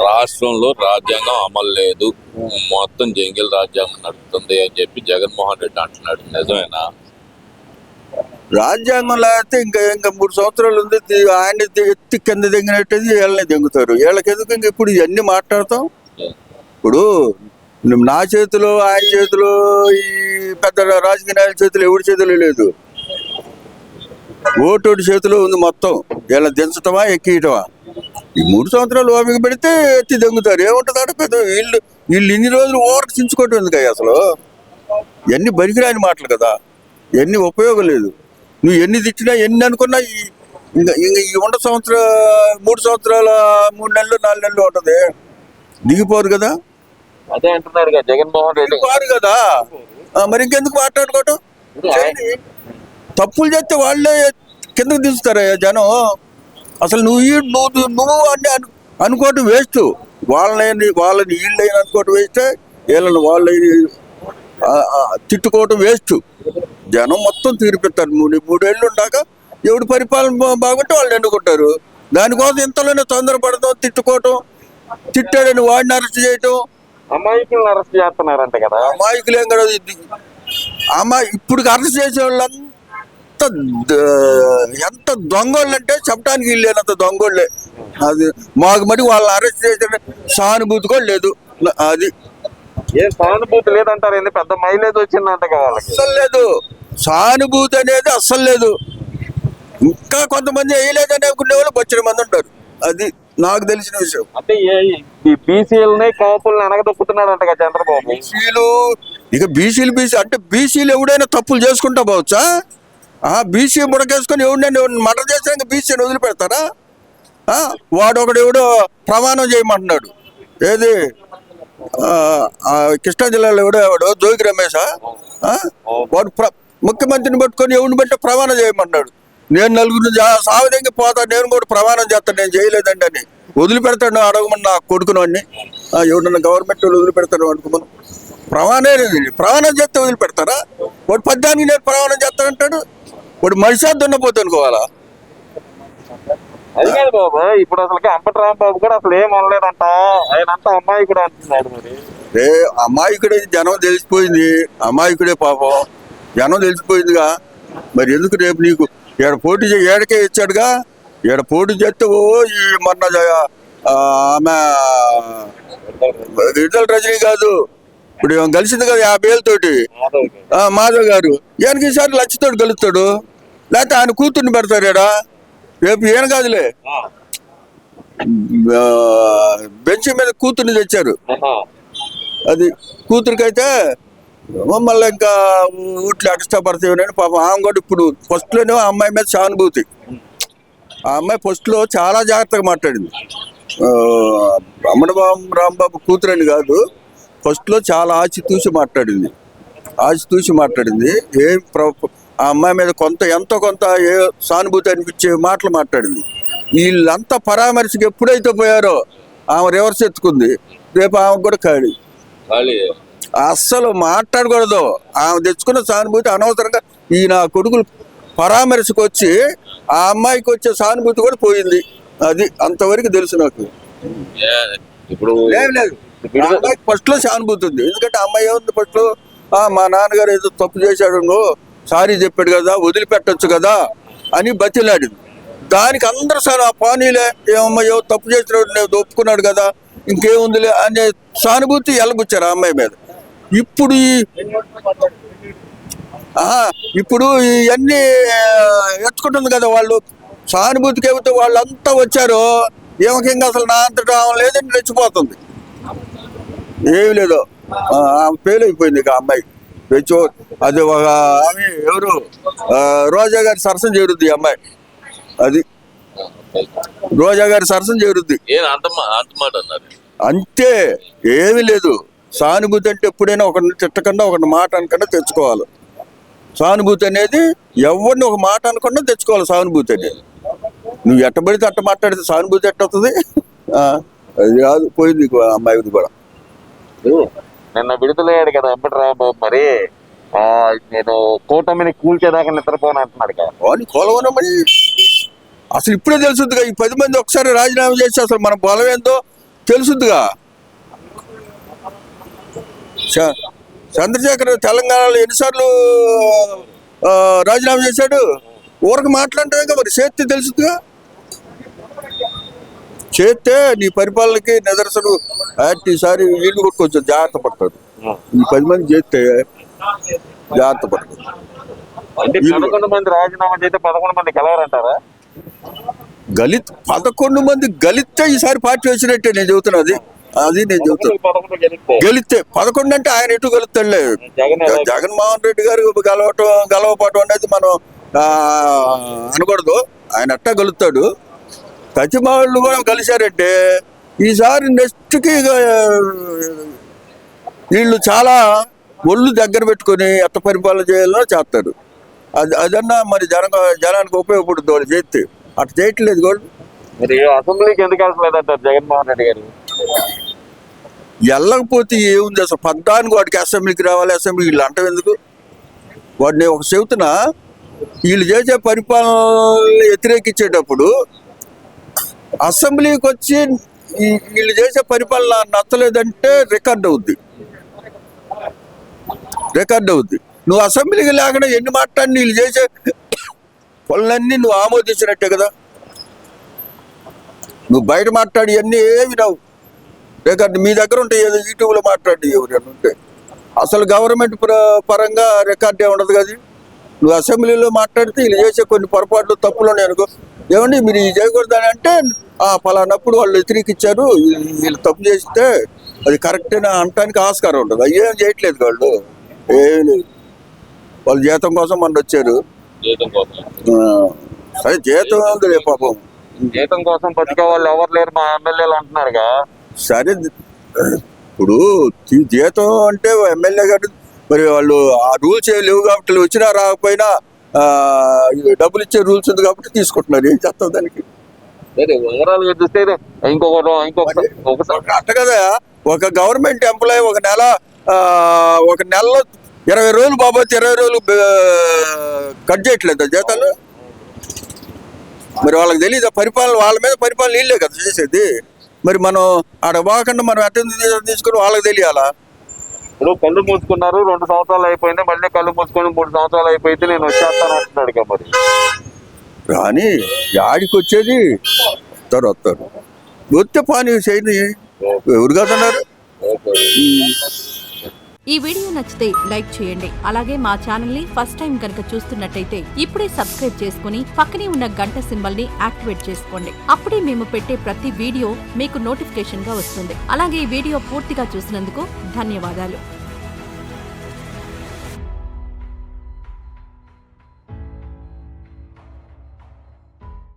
రాష్ట్రంలో రాజ్యాంగం అమలు లేదు, మొత్తం జంగిల్ రాజ్యాంగం నడుస్తుంది అని చెప్పి జగన్మోహన్ రెడ్డి అంటున్నాడు. నిజమేనా? రాజ్యాంగం లేకపోతే ఇంకా 3 సంవత్సరాలు ఉంది. ఆయన ఎత్తి కింద దిగినట్టేది వీళ్ళని దింగుతారు. వీళ్ళకి ఎందుకు ఇంక ఇప్పుడు ఇవన్నీ మాట్లాడతాం? ఇప్పుడు నా చేతిలో, ఆయన చేతిలో, ఈ పెద్ద రాజకీయ నాయకుల చేతిలో, ఎవరి చేతిలో లేదు. ఓటోడి చేతిలో ఉంది మొత్తం. వీళ్ళని దించటమా, ఎక్కియటమా? ఈ 3 సంవత్సరాలు ఓపిక పెడితే ఎత్తి దొంగుతారు. ఏముంటుంది ఆడ పెద్ద వీళ్ళు ఇన్ని రోజులు ఓటర్ చించుకోవటం ఎందుకు అసలు? ఇవన్నీ బరికిరాని మాటలు కదా, ఇవన్నీ ఉపయోగం లేదు. నువ్వు ఎన్ని తిట్టినా ఎన్ని అనుకున్నా ఇంకా ఈ 3 సంవత్సరాల 3 నెలలు 4 నెలలు ఉంటుంది, దిగిపోరు కదా. అదే అంటున్నారు జగన్మోహన్ రెడ్డి దిగిపోరు కదా, మరి ఇంకెందుకు మాట్లాడుకోవటం? తప్పులు చేస్తే వాళ్ళే కిందకు దించుతారా జనం? అసలు నువ్వు అన్నీ అనుకోవటం వేస్ట్. వాళ్ళని వీళ్ళని అనుకోవటం వేస్ట్, వీళ్ళని వాళ్ళని తిట్టుకోవటం వేస్ట్. జనం మొత్తం తీర్పిస్తారు. 3 ఏళ్ళు ఉన్నాక ఎవడు పరిపాలన బాగుంటే వాళ్ళు ఎన్నుకుంటారు. దానికోసం ఇంతలోనే తొందరపడతాం, తిట్టుకోవటం, తిట్టాడని వాడిని అరెస్ట్ చేయటం. అమాయకులను అరెస్ట్ చేస్తున్నారంట కదా. అమాయకులేం కదా. ఇప్పుడు అరెస్ట్ చేసే వాళ్ళంతా ఎంత దొంగోళ్ళు అంటే చెప్పడానికి వీళ్ళేనంత దొంగోళ్ళే. అది మాకు మరి వాళ్ళని అరెస్ట్ చేసే సానుభూతి కూడా లేదు. అది ఏం సానుభూతి లేదంటారు? ఏంది పెద్ద మైలేజ్ వచ్చిందంట కదా. అస్సలు లేదు, సానుభూతి అనేది అస్సలు లేదు. ఇంకా కొంతమంది వేయలేదని అనుకునే వాళ్ళు బొచ్చిన మంది ఉంటారు. అది నాకు తెలిసిన విషయం. అంటే బీసీలని కాపుల్ని అనగదొక్కుతున్నాడంట కదా చంద్రబాబు. బీసీలు అంటే బీసీలు ఎవడైనా తప్పులు చేసుకుంటా పోవచ్చా? బీసీ ముడకేసుకొని ఎవడైనా మర్డర్ చేసినాక బీసీని వదిలిపెడతారా? వాడు ఎవడో ప్రమాణం చేయమంటున్నాడు. ఏది కృష్ణా జిల్లాలో ఎవడో జోగి రమేష్, వాడు ముఖ్యమంత్రిని పట్టుకొని ఎవరిని బట్టి ప్రమాణం చేయమన్నాడు. నేను నలుగురిని సావిధంగా పోతా, నేను కూడా ప్రమాణం చేస్తాను, నేను చేయలేదండి అని. వదిలిపెడతాడు అడగమని నా కొడుకును అన్ని. ఎవడన్నా గవర్నమెంట్ వాళ్ళు వదిలిపెడతాడు అనుకున్నాను. ప్రమాణం చేస్తే వదిలిపెడతారా? వాడు 18 నేను ప్రమాణం చేస్తానంటాడు. వాడు మనిషి దున్నపోతే అనుకోవాలా? అది కాదు బాబు, ఇప్పుడు అసలు అంబటి రాంబాబు కూడా అసలు ఏం అనలేదంట, ఆయన అంతా అమాయకుడు అంటున్నాడు. మరి అమాయకుడే, జనం తెలిసిపోయింది. అమాయకుడే పాపం, జనం తెలిసిపోయిందిగా. మరి ఎందుకు రేపు నీకు పోటీ ఏడకే ఇచ్చాడుగా. పోటీ చేస్తే ఈ మొన్న ఆమె విడుదల రజనీ కాదు, ఇప్పుడు కలిసింది కదా 50 ఏళ్ళతోటి మాధవ్ గారు. ఈయనకి ఈసారి లక్షతోటి గెలుస్తాడు, లేకపోతే ఆయన కూతుర్ని పెడతాడు. రేపు ఈయన కాదులే, బెంచ్ మీద కూతుర్ని తెచ్చారు. అది కూతురికైతే మళ్ళీ ఇంకా ఊట్లో అక్షపడతాయని పాపం ఆమె కూడా ఇప్పుడు ఫస్ట్లోనే ఆ అమ్మాయి మీద సానుభూతి. ఆ అమ్మాయి ఫస్ట్లో చాలా జాగ్రత్తగా మాట్లాడింది. రాంబాబు కూతురని కాదు, ఫస్ట్లో చాలా ఆచితూచి మాట్లాడింది. ఆ అమ్మాయి మీద ఎంతో కొంత సానుభూతి అనిపించే మాటలు మాట్లాడింది. వీళ్ళంతా పరామర్శకి ఎప్పుడైతే పోయారో ఆమె రివర్స్ ఎత్తుకుంది. రేపు ఆమె కూడా ఖాళీ. అస్సలు మాట్లాడకూడదు. ఆమె తెచ్చుకున్న సానుభూతి అనవసరంగా నా కొడుకులు పరామర్శకు వచ్చి ఆ అమ్మాయికి వచ్చే సానుభూతి కూడా పోయింది. అది అంతవరకు తెలుసు నాకు. ఇప్పుడు లేదు, అమ్మాయికి ఫస్ట్ లో సానుభూతి ఉంది. ఎందుకంటే అమ్మాయి ఏముంది, ఫస్ట్ లో మా నాన్నగారు ఏదో తప్పు చేశాడు, సారీ చెప్పాడు కదా, వదిలిపెట్టచ్చు కదా అని బతిలాడింది. దానికి అందరూ సార్ ఆ పానీలే, ఏమమ్మా తప్పు చేసినాడు, నేను ఒప్పుకున్నాడు కదా, ఇంకేముందిలే అనే సానుభూతి ఎలగొచ్చారు ఆ అమ్మాయి మీద. ఇప్పుడు ఇవన్నీ ఎత్తుకుంటుంది కదా వాళ్ళు. సానుభూతికి ఏమితే వాళ్ళంతా వచ్చారో ఏమకంగా అసలు నా అంతటా లేదని రెచ్చిపోతుంది. ఏమి లేదో ఆమె ఫెయిల్ అయిపోయింది. ఇక అమ్మాయి అది ఒక ఆమె ఎవరు రోజా గారి సరసన చేరుద్ది అమ్మాయి. అది రోజా గారి సరసన చేరుద్ది అంతే, ఏమి లేదు. సానుభూతి అంటే ఎప్పుడైనా ఒకరిని తిట్టకుండా ఒకరిని మాట అనకుండా తెచ్చుకోవాలి. సానుభూతి అనేది ఎవరిని ఒక మాట అనకుండా తెచ్చుకోవాలి. సానుభూతి అనేది నువ్వు ఎట్టబడితే అట్ట మాట్లాడితే సానుభూతి ఎట్టవుతుంది? అది కాదు, పోయింది అమ్మాయిది కూడా. నిన్న విడుదలయ్యాడు కదా అంబటి రాంబాబు. మరి నేను కూటమిని కూల్చేదాకా నిద్రపోను అంటున్నాడు కదా. కోలవనమని అసలు ఇప్పుడే తెలుసుద్దిగా. ఈ 10 మంది ఒకసారి రాజీనామా చేసి అసలు మన బలం ఏందో తెలుసుద్దిగా. చంద్రశేఖర్ తెలంగాణలో ఎన్నిసార్లు రాజీనామా చేశాడు? ఊరికి మాట్లాడటమే మరి చేస్తే తెలుసుద్దిగా. చేస్తే నీ పరిపాలనకి నిదర్శనం. ఈసారి వీళ్ళు కూడా కొంచెం జాగ్రత్త పడతారు. ఈ 10 మంది చేస్తే జాగ్రత్త పడతారు. అంటే 11 మంది రాజీనామా చేస్తే 11 మంది గెలవరంటారా? 11 మంది గెలిస్తే ఈసారి పార్టీ వచ్చినట్టే నేను చెబుతున్నది. అది నేను చెబుతాను. 11 గెలిస్తే 11 అంటే ఆయన ఎటు గెలుస్తాడులే. జగన్మోహన్ రెడ్డి గారు గెలవపడటం అనేది మనం అనకూడదు. ఆయన అట్టా గెలుస్తాడు. ప్రతిమ వాళ్ళు కూడా కలిశారంటే ఈసారి నెక్స్ట్కి వీళ్ళు చాలా ఒళ్ళు దగ్గర పెట్టుకొని ఎట్ట పరిపాలన చేయాలో చేస్తారు. అదన్నా మరి జనానికి ఉపయోగపడుతుంది వాళ్ళు చేస్తే. అట్లా చేయట్లేదు కూడా. మరి అసెంబ్లీకి ఎందుకు వెళ్ళలేదంటారు జగన్మోహన్ రెడ్డి గారు? వెళ్ళకపోతే ఏముంది అసలు? పద్దానికి వాడికి అసెంబ్లీకి రావాలి, అసెంబ్లీ వీళ్ళు అంటాం ఎందుకు? వాడిని ఒక చెబుతున్నా, వీళ్ళు చేసే పరిపాలన వ్యతిరేకించేటప్పుడు అసెంబ్లీకి వచ్చి వీళ్ళు చేసే పరిపాలన నచ్చలేదంటే రికార్డ్ అవుద్ది. నువ్వు అసెంబ్లీకి లేకుండా ఎన్ని మాట్లాడి వీళ్ళు చేసే పనులన్నీ నువ్వు ఆమోదించినట్టే కదా. నువ్వు బయట మాట్లాడి అన్నీ ఏమి రావు. రికార్డు మీ దగ్గర ఉంటాయి, ఏదో యూట్యూబ్లో మాట్లాడి ఎవరైనా ఉంటే. అసలు గవర్నమెంట్ పరంగా రికార్డే ఉండదు కదా. నువ్వు అసెంబ్లీలో మాట్లాడితే వీళ్ళు చేసే కొన్ని పొరపాట్లు తప్పులు ఉన్నాయి అనుకో, ఏమండి మీరు ఇది చేయకూడదని అంటే పలానప్పుడు వాళ్ళు వ్యతిరేకించారు, వీళ్ళు తప్పు చేస్తే అది కరెక్టేనా అనటానికి ఆస్కారం ఉంటుంది. అయ్యేం చేయట్లేదు వాళ్ళు. ఏం లేదు, వాళ్ళు జీతం కోసం మన వచ్చారు. సరే జీతం ఉంది పాపం. జీతం కోసం బతికే వాళ్ళు ఎవరు లేరు మా ఎమ్మెల్యేలు అంటున్నారుగా. సరే ఇప్పుడు జీతం అంటే ఎమ్మెల్యే గారు మరి వాళ్ళు ఆ రూల్స్ ఏమి లేవు కాబట్టి వచ్చినా రాకపోయినా డబ్బులు ఇచ్చే రూల్స్ ఉంది కాబట్టి తీసుకుంటున్నారు. ఏం చేస్తాం దానికి? ఓవరాల్ గా చూస్తే ఇంకొకసారి అట్ట కదా. ఒక గవర్నమెంట్ ఎంప్లాయీ ఒక నెలలో 20 రోజులు బాబోతే 20 రోజులు కట్ చేయట్లేదు జీతాలు. మరి వాళ్ళకి తెలియదు పరిపాలన, వాళ్ళ మీద పరిపాలన వీళ్ళే కదా చేసేది. మరి మనం ఆడ పోకుండా మనం అటెండ్ తీసుకుని వాళ్ళకి తెలియాలా? ఇప్పుడు కళ్ళు మూసుకున్నారు, 2 సంవత్సరాలు అయిపోయింది, మళ్ళీ కళ్ళు మూసుకొని 3 సంవత్సరాలు అయిపోయింది నేను వచ్చేస్తాను అంటున్నాడు కదా. మరి కానీ ఆడికి వచ్చేది వస్తారు వస్తే పానీ చేయని ఎవరు కాదన్నారు. ఈ వీడియో నచ్చితే లైక్ చేయండి. అలాగే మా ఛానల్ ని ఫస్ట్ టైం కనుక చూస్తున్నట్టయితే ఇప్పుడే సబ్స్క్రైబ్ చేసుకుని పక్కనే ఉన్న గంట సింబల్ ని యాక్టివేట్ చేసుకోండి. అప్పుడే మేము పెట్టే ప్రతి వీడియో మీకు నోటిఫికేషన్ గా వస్తుంది. అలాగే ఈ వీడియో పూర్తిగా చూసినందుకు ధన్యవాదాలు.